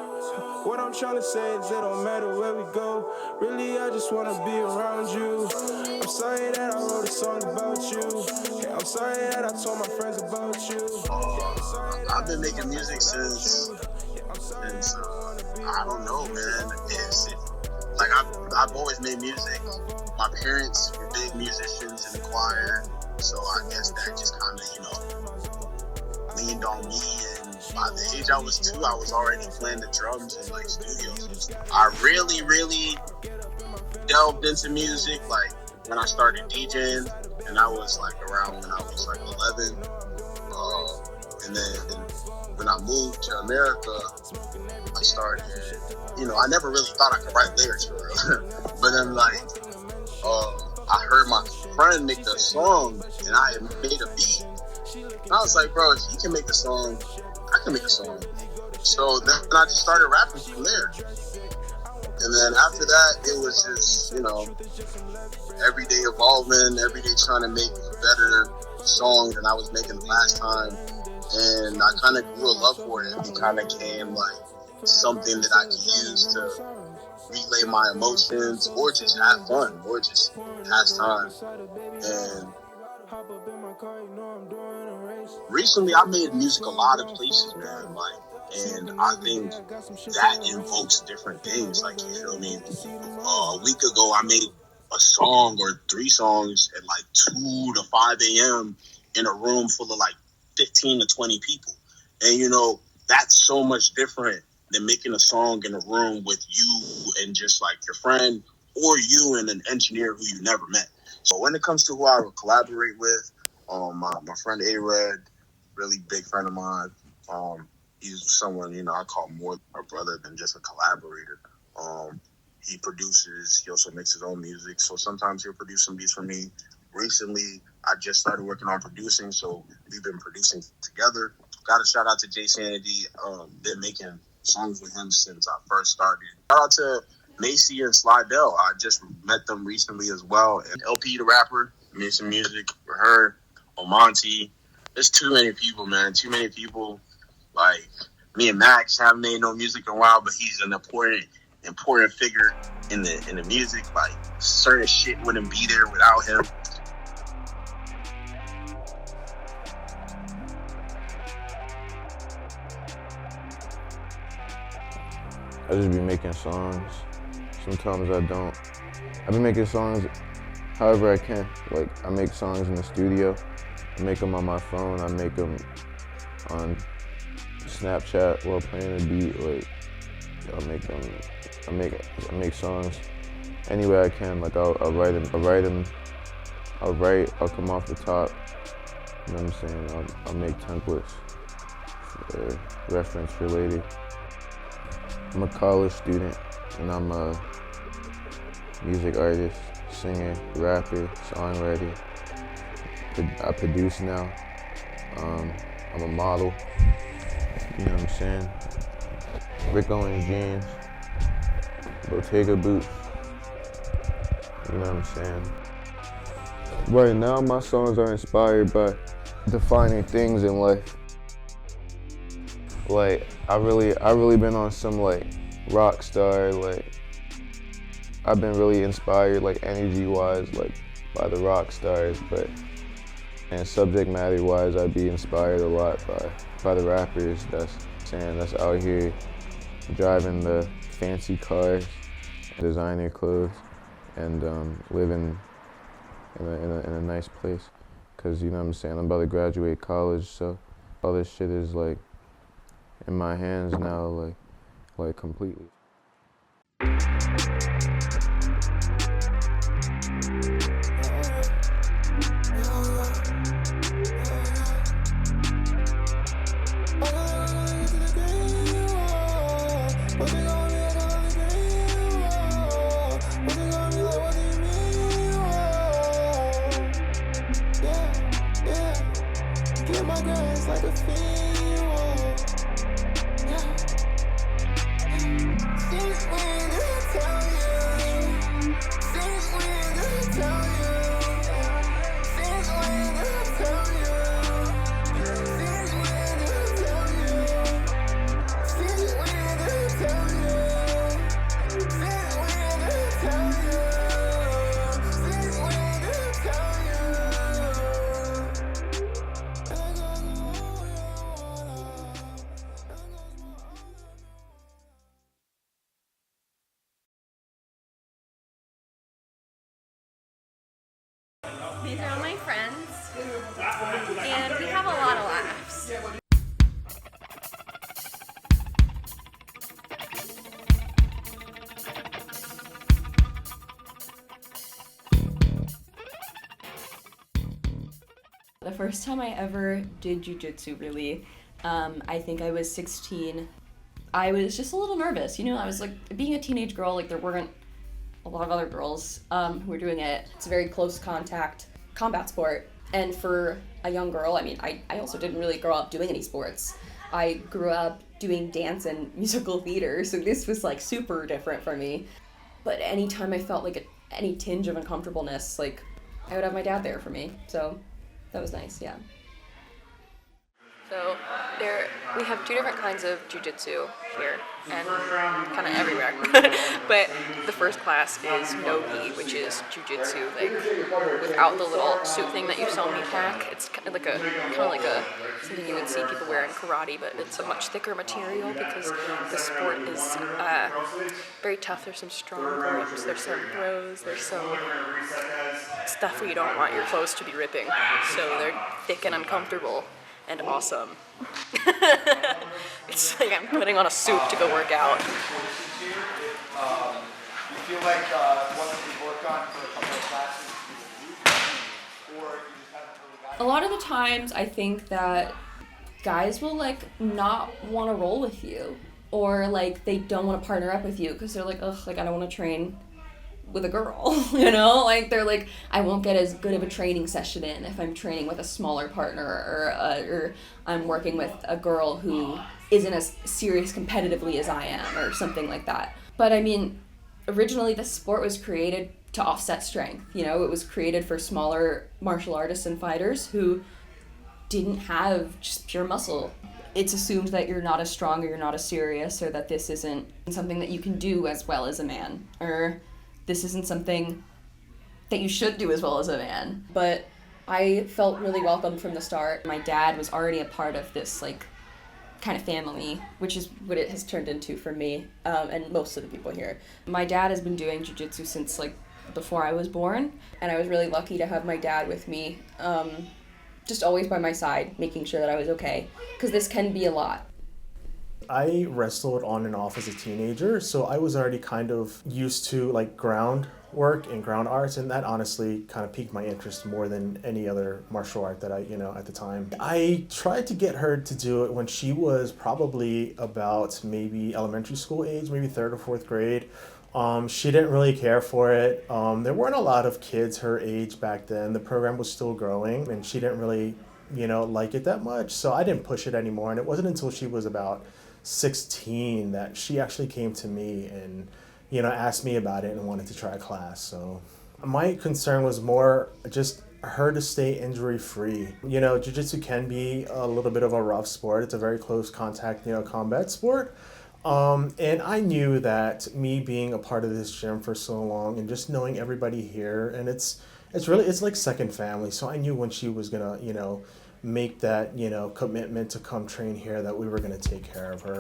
What I'm trying to say is it don't matter where we go. Really, I just wanna be around you. I'm sorry that I wrote a song about you. Yeah, I'm sorry that I told my friends about you. I've been making music since I don't know, man. Like I've always made music. My parents were big musicians in the choir, so I guess that just kind of, you know, leaned on me. And by the age I was 2, I was already playing the drums in like studios. I really delved into music like when I started DJing, and I was like around when I was like 11. And then when I moved to America, I started, you know, I never really thought I could write lyrics for real. But then like, I heard my friend make the song and I had made a beat. And I was like, bro, if he can make a song, I can make a song. So then I just started rapping from there. And then after that, it was just, you know, everyday evolving, every day trying to make a better song than I was making the last time. And I kind of grew a love for it. It kind of came like something that I could use to relay my emotions or just have fun or just pass time. And recently I made music a lot of places, man. Like, and I think that invokes different things. Like, you feel me? A week ago I made a song or 3 songs at like 2 to 5 a.m. in a room full of like 15 to 20 people. And you know, that's so much different than making a song in a room with you and just like your friend or you and an engineer who you never met. So when it comes to who I would collaborate with, my friend A-Red, really big friend of mine. He's someone, you know, I call more a brother than just a collaborator. He produces, he also makes his own music. So sometimes he'll produce some beats for me. Recently, I just started working on producing, so we've been producing together. Got a shout out to Jay Sandy. Been making songs with him since I first started. Shout out to Macy and Slidell. I just met them recently as well. And LP the rapper, made some music for her. Omonte. There's too many people, man. Too many people. Like me and Max haven't made no music in a while, but he's an important figure in the music. Like certain shit wouldn't be there without him. I just be making songs. Sometimes I don't. I've been making songs however I can. Like, I make songs in the studio. I make them on my phone. I make them on Snapchat while playing a beat. Like, I make songs any way I can. Like, I'll write them. I'll come off the top. You know what I'm saying? I'll make templates, reference related. I'm a college student, and I'm a music artist, singer, rapper, songwriter. I produce now. I'm a model, you know what I'm saying? Rick Owens jeans, Bottega boots, you know what I'm saying? Right now, my songs are inspired by defining things in life. Like, I really been on some like rock star, like, I've been really inspired like energy-wise, like by the rock stars, and subject matter-wise, I'd be inspired a lot by the rappers that's out here driving the fancy cars, designer clothes, and living in a nice place. Cause you know what I'm saying, I'm about to graduate college, so all this shit is like in my hands now, like completely. These are all my friends, and we have a lot of laughs. The first time I ever did jujitsu, really, I think I was 16. I was just a little nervous, you know, I was like, being a teenage girl, like there weren't a lot of other girls who were doing it. It's a very close contact combat sport. And for a young girl, I mean, I also didn't really grow up doing any sports. I grew up doing dance and musical theater, so this was like super different for me. But anytime I felt like any tinge of uncomfortableness, like I would have my dad there for me. So that was nice, yeah. So we have two different kinds of jiu-jitsu here and kind of everywhere. But the first class is no-gi, which is jiu-jitsu, like without the little suit thing that you saw me pack. It's kind of like a something you would see people wear in karate, but it's a much thicker material because the sport is very tough. There's some strong grips, there's some throws, there's some stuff where you don't want your clothes to be ripping. So they're thick and uncomfortable. And awesome. It's like I'm putting on a suit to go work out. You feel like what you work on for a couple of classes, or you just haven't really got it? A lot of the times I think that guys will like not want to roll with you, or like they don't want to partner up with you because they're like, ugh, like I don't want to train with a girl, you know, like they're like, I won't get as good of a training session in if I'm training with a smaller partner, or I'm working with a girl who isn't as serious competitively as I am, or something like that. But I mean, originally the sport was created to offset strength, you know, it was created for smaller martial artists and fighters who didn't have just pure muscle. It's assumed that you're not as strong or you're not as serious, or that this isn't something that you can do as well as a man, or this isn't something that you should do as well as a man. But I felt really welcome from the start. My dad was already a part of this like kind of family, which is what it has turned into for me and most of the people here. My dad has been doing jiu-jitsu since like before I was born, and I was really lucky to have my dad with me, just always by my side, making sure that I was okay, because this can be a lot. I wrestled on and off as a teenager, so I was already kind of used to like ground work and ground arts, and that honestly kind of piqued my interest more than any other martial art that I, you know, at the time. I tried to get her to do it when she was probably about maybe elementary school age, maybe 3rd or 4th grade. She didn't really care for it. There weren't a lot of kids her age back then. The program was still growing, and she didn't really, you know, like it that much, so I didn't push it anymore. And it wasn't until she was about 16 that she actually came to me and, you know, asked me about it and wanted to try a class. So my concern was more just her to stay injury free. You know, jiu-jitsu can be a little bit of a rough sport. It's a very close contact, combat sport. And I knew that me being a part of this gym for so long and just knowing everybody here, and it's like second family. So I knew when she was gonna, make that, commitment to come train here, that we were gonna take care of her.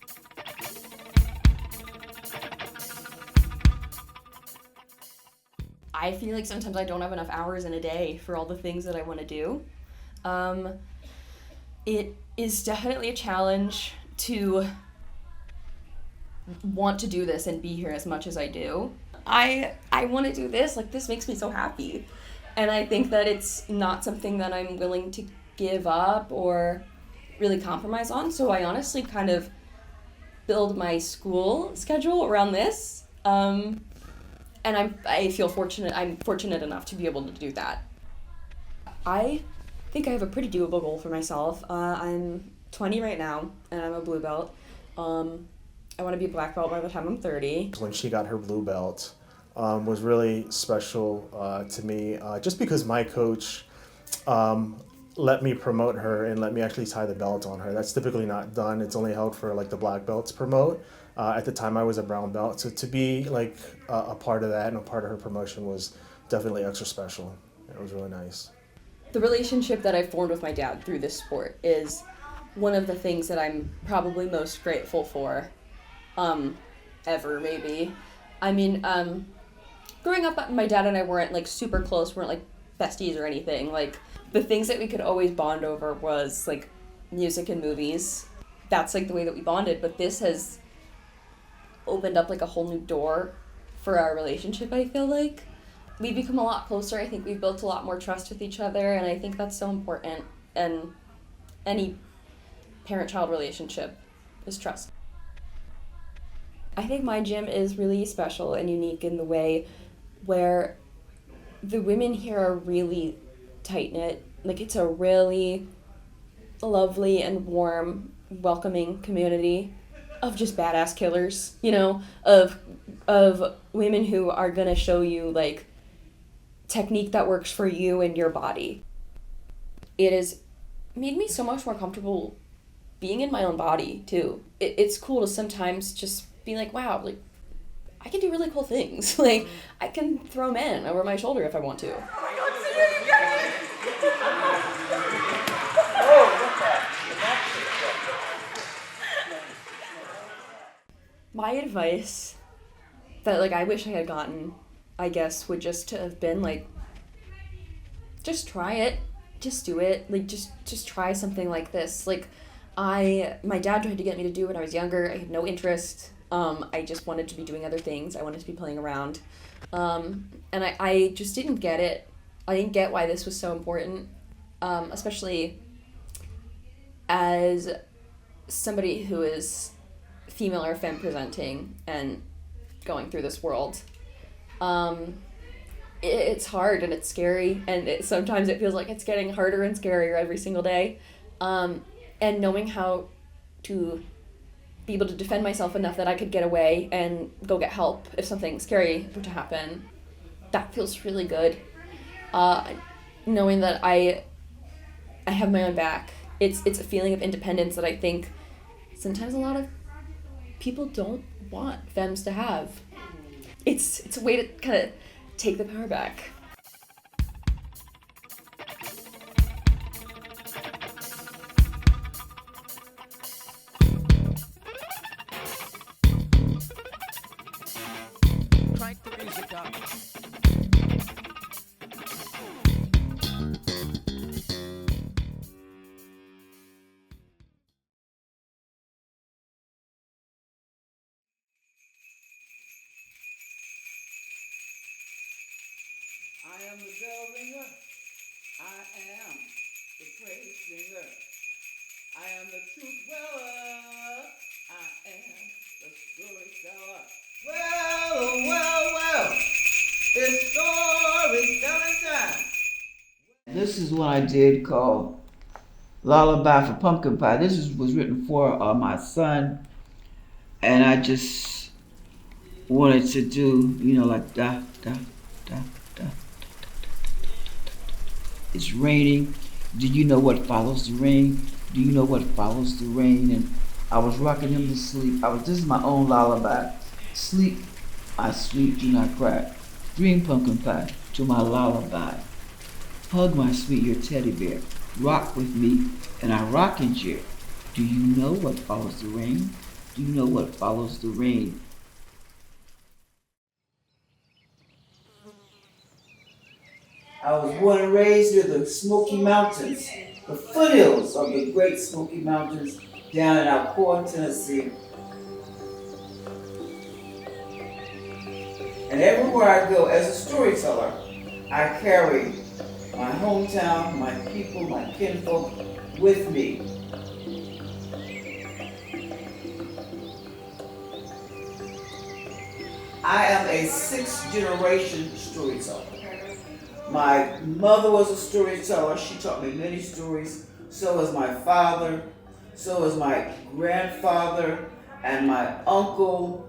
I feel like sometimes I don't have enough hours in a day for all the things that I want to do. It is definitely a challenge to want to do this and be here as much as I do. I want to do this, like this makes me so happy. And I think that it's not something that I'm willing to give up or really compromise on. So I honestly kind of build my school schedule around this. And I feel fortunate, I'm fortunate enough to be able to do that. I think I have a pretty doable goal for myself. I'm 20 right now, and I'm a blue belt. I want to be a black belt by the time I'm 30. When she got her blue belt, was really special to me, just because my coach let me promote her and let me actually tie the belt on her. That's typically not done. It's only held for like the black belts promote. At the time I was a brown belt, so to be like a part of that and a part of her promotion was definitely extra special. It was really nice. The relationship that I formed with my dad through this sport is one of the things that I'm probably most grateful for, ever maybe. I mean, growing up, my dad and I weren't like super close, weren't like besties or anything. Like the things that we could always bond over was like music and movies. That's like the way that we bonded, but this has opened up like a whole new door for our relationship, I feel like. We've become a lot closer. I think we've built a lot more trust with each other, and I think that's so important. And any parent-child relationship is trust. I think my gym is really special and unique in the way where the women here are really tight-knit. Like it's a really lovely and warm, welcoming community of just badass killers, of women who are gonna show you like technique that works for you and your body. It has made me so much more comfortable being in my own body too. It's cool to sometimes just be like, wow, like I can do really cool things. Like I can throw men over my shoulder if I want to. My advice that like I wish I had gotten, I guess, would just to have been like, just try it, just do it, like just try something like this. Like my dad tried to get me to do it when I was younger. I had no interest. I just wanted to be doing other things. I wanted to be playing around. And I just didn't get it. I didn't get why this was so important, especially as somebody who is female or femme presenting and going through this world. It's hard and it's scary, and sometimes it feels like it's getting harder and scarier every single day. And knowing how to be able to defend myself enough that I could get away and go get help if something scary were to happen, that feels really good. Knowing that I have my own back, it's a feeling of independence that I think sometimes a lot of people don't want femmes to have. It's a way to kind of take the power back. Crank the music up. I am the bell ringer. I am the praise singer. I am the truth weller. I am the storyteller. Well, it's storytelling time. This is what I did called Lullaby for Pumpkin Pie. Was written for my son, and I just wanted to do, like da da da da. it's raining. Do you know what follows the rain? Do you know what follows the rain? And I was rocking him to sleep. This is my own lullaby. Sleep, my sweet, do not cry. Dream pumpkin pie to my lullaby. Hug my sweet, your teddy bear. Rock with me in our rocking chair. Do you know what follows the rain? Do you know what follows the rain? I was born and raised near the Smoky Mountains, the foothills of the great Smoky Mountains down in Encore, Tennessee. And everywhere I go as a storyteller, I carry my hometown, my people, my kinfolk with me. I am a sixth-generation storyteller. My mother was a storyteller. She taught me many stories. So was my father. So was my grandfather and my uncle.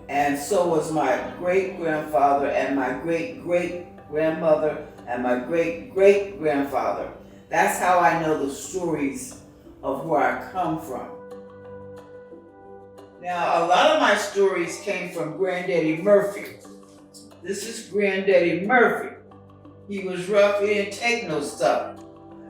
And so was my great-grandfather and my great-great-grandmother and my great-great-grandfather. That's how I know the stories of where I come from. Now, a lot of my stories came from Granddaddy Murphy. This is Granddaddy Murphy. He was rough, he didn't take no stuff.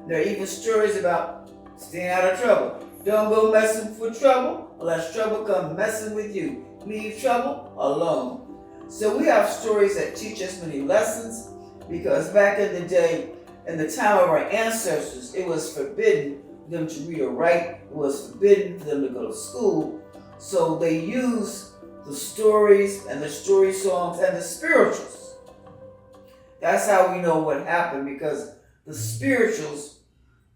There are even stories about staying out of trouble. Don't go messing with trouble unless trouble come messing with you. Leave trouble alone. So we have stories that teach us many lessons, because back in the day, in the time of our ancestors, it was forbidden for them to read or write. It was forbidden for them to go to school. So they used the stories and the story songs and the spirituals. That's how we know what happened, because the spirituals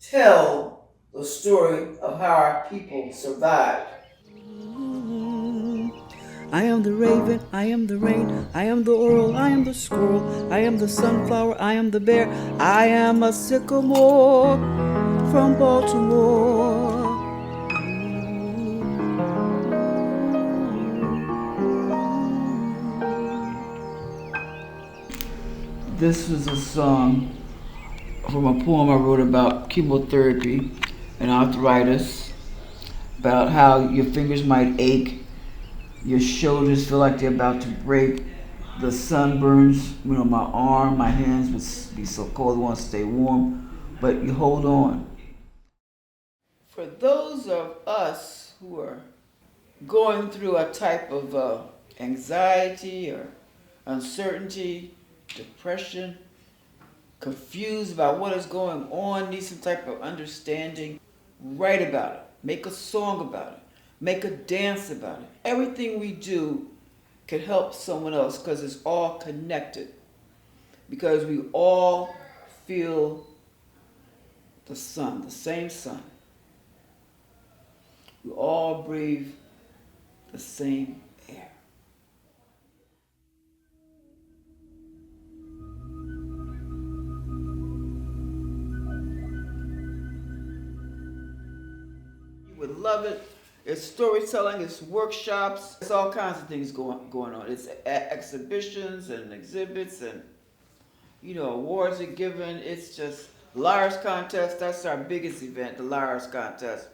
tell the story of how our people survived. I am the raven, I am the rain, I am the oriole, I am the squirrel, I am the sunflower, I am the bear, I am a sycamore from Baltimore. This was a song from a poem I wrote about chemotherapy and arthritis, about how your fingers might ache, your shoulders feel like they're about to break, the sunburns, my arm, my hands would be so cold, I want to stay warm, but you hold on. For those of us who are going through a type of anxiety or uncertainty, depression, confused about what is going on, need some type of understanding, write about it, make a song about it, make a dance about it. Everything we do can help someone else, because it's all connected. Because we all feel the sun, the same sun. We all breathe the same air. You would love it. It's storytelling, it's workshops, it's all kinds of things going on. It's exhibitions and exhibits, and awards are given. It's just Liars Contest. That's our biggest event, the Liars Contest.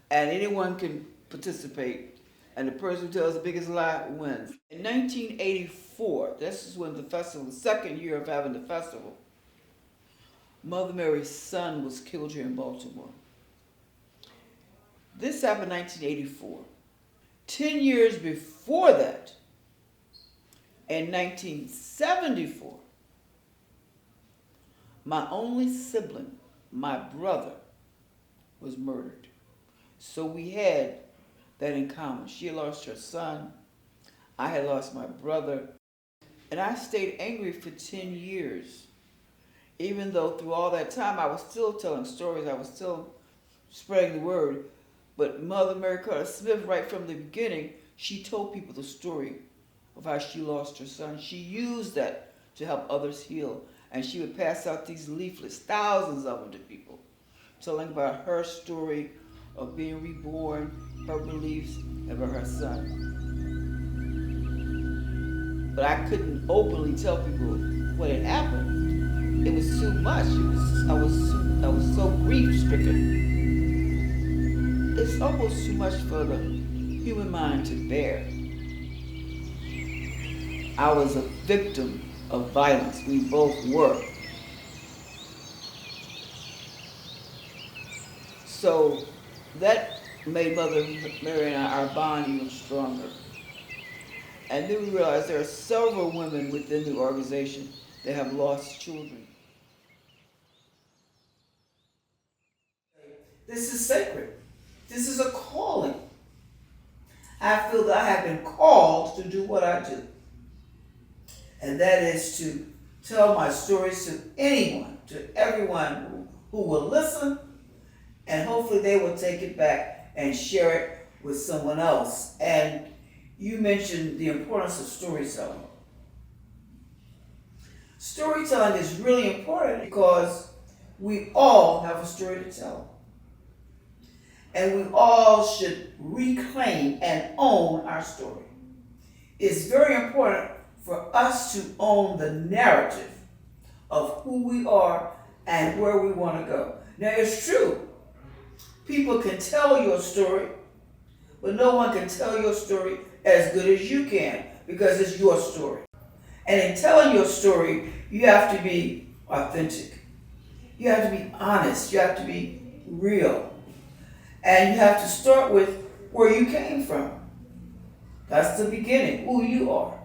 And anyone can participate, and the person who tells the biggest lie wins. In 1984, this is when the festival, the second year of having the festival, Mother Mary's son was killed here in Baltimore. This happened in 1984. 10 years before that, in 1974, my only sibling, my brother, was murdered. So we had that in common. She had lost her son. I had lost my brother. And I stayed angry for 10 years. Even though through all that time I was still telling stories, I was still spreading the word. But Mother Mary Carter Smith, right from the beginning, she told people the story of how she lost her son. She used that to help others heal. And she would pass out these leaflets, thousands of them, to people, telling about her story of being reborn, her beliefs, and about her son. But I couldn't openly tell people what had happened, it was too much. I was so grief stricken. It's almost too much for the human mind to bear. I was a victim of violence. We both were. So that made Mother Mary and I, our bond even stronger. And then we realized there are several women within the organization that have lost children. This is sacred. This is a calling. I feel that I have been called to do what I do. And that is to tell my stories to anyone, to everyone who will listen, and hopefully they will take it back and share it with someone else. And you mentioned the importance of storytelling. Storytelling is really important because we all have a story to tell. And we all should reclaim and own our story. It's very important for us to own the narrative of who we are and where we want to go. Now, it's true. People can tell your story, but no one can tell your story as good as you can because it's your story. And in telling your story, you have to be authentic. You have to be honest. You have to be real. And you have to start with where you came from. That's the beginning, who you are.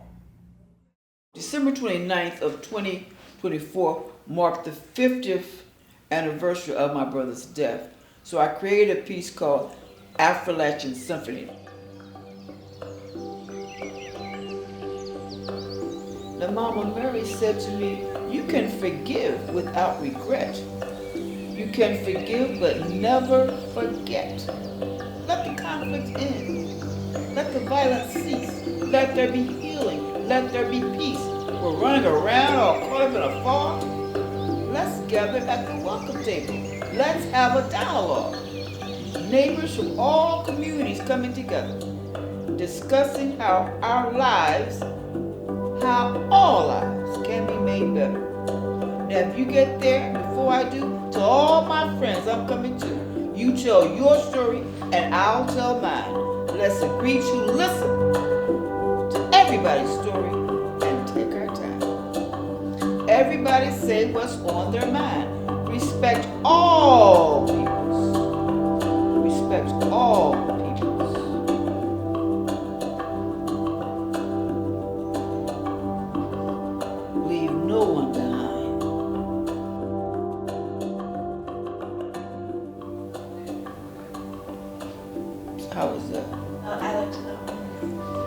December 29th of 2024 marked the 50th anniversary of my brother's death. So I created a piece called Appalachian Symphony. Now Mama Mary said to me, you can forgive without regret. You can forgive but never forget. Let the conflict end. Let the violence cease. Let there be healing. Let there be peace. We're running around all caught up in a fog. Let's gather at the welcome table. Let's have a dialogue. Neighbors from all communities coming together, discussing how our lives, how all lives can be made better. Now if you get there before I do, to all my friends I'm coming to, you tell your story and I'll tell mine. Let's agree to listen to everybody's story and take our time. Everybody say what's on their mind. Respect all peoples. Respect all peoples. Leave no one behind. How was that? I liked that one.